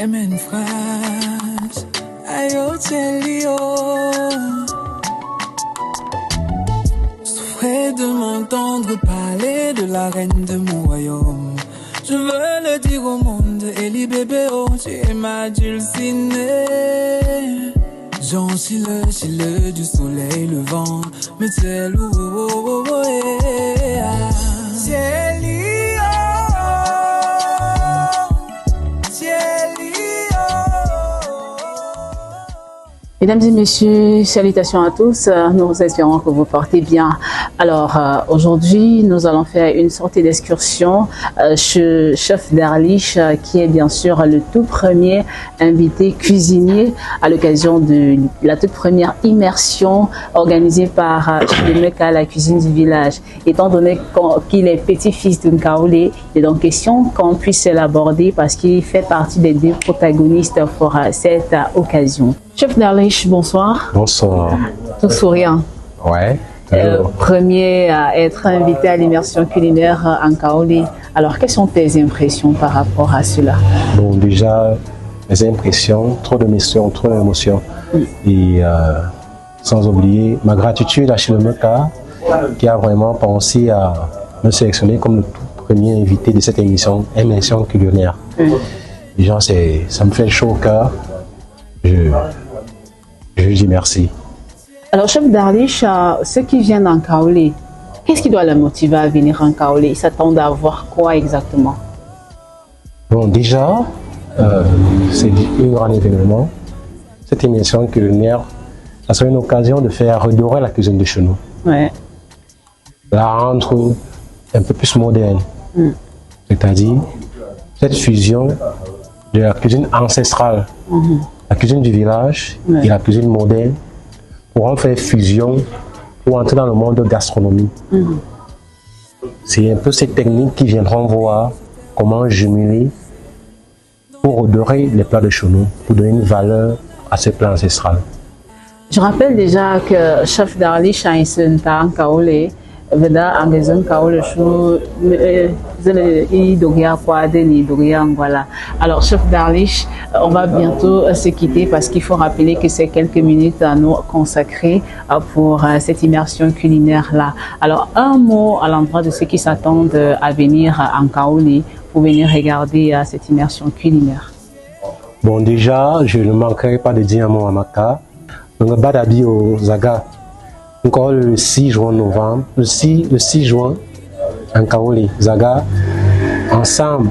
Une phrase, ayo telio. Souffrais de m'entendre parler de la reine de mon royaume. Je veux le dire au monde, Eli bébé, oh, tu es ma dulcinée. J'en suis le du soleil levant, mais c'est l'eau, oh, oh, oh, yeah. C'est l'eau, c'est l'eau. Mesdames et messieurs, salutations à tous. Nous espérons que vous portez bien. Alors, aujourd'hui, nous allons faire une sortie d'excursion chez Chef Darlich, qui est bien sûr le tout premier invité cuisinier à l'occasion de la toute première immersion organisée par Chef Meka, la cuisine du village. Étant donné qu'il est petit-fils de Nkaole, il est donc question qu'on puisse l'aborder parce qu'il fait partie des deux protagonistes pour cette occasion. Chef Darlich, bonsoir. Bonsoir. Tout souriant. Ouais. Premier à être invité à l'immersion culinaire en Nkaole. Alors, quelles sont tes impressions par rapport à cela? Bon, déjà, mes impressions, trop d'émotions. Et sans oublier ma gratitude à Chef Meka, qui a vraiment pensé à me sélectionner comme le tout premier invité de cette immersion culinaire. Déjà, ça me fait chaud au cœur. Je dis merci. Alors, Chef Darlich, ceux qui viennent en Nkaole, qu'est-ce qui doit les motiver à venir en Nkaole? Ils s'attendent à voir quoi exactement? Bon, déjà, c'est un grand événement. Cette immersion culinaire, ça serait une occasion de faire redorer la cuisine de chez nous. Ouais. La rendre un peu plus moderne. C'est-à-dire, cette fusion de la cuisine ancestrale, la cuisine du village et la cuisine moderne, pour en faire fusion, pour entrer dans le monde de gastronomie. C'est un peu ces techniques qui viendront voir comment jumeler pour redorer les plats de chez nous, pour donner une valeur à ces plats ancestrales. Je rappelle déjà que Chef Darlich a un Nkaole, Veda angezon Nkaole chou voilà. Alors Chef Darlich, on va bientôt se quitter parce qu'il faut rappeler que c'est quelques minutes à nous consacrer pour cette immersion culinaire là. Alors un mot à l'endroit de ceux qui s'attendent à venir en Nkaole pour venir regarder cette immersion culinaire. Bon, déjà, je ne manquerai pas de dire un mot à Maka. Donc Badabi au Zaga. Encore le 6 juin, en Nkaole, Zaga, ensemble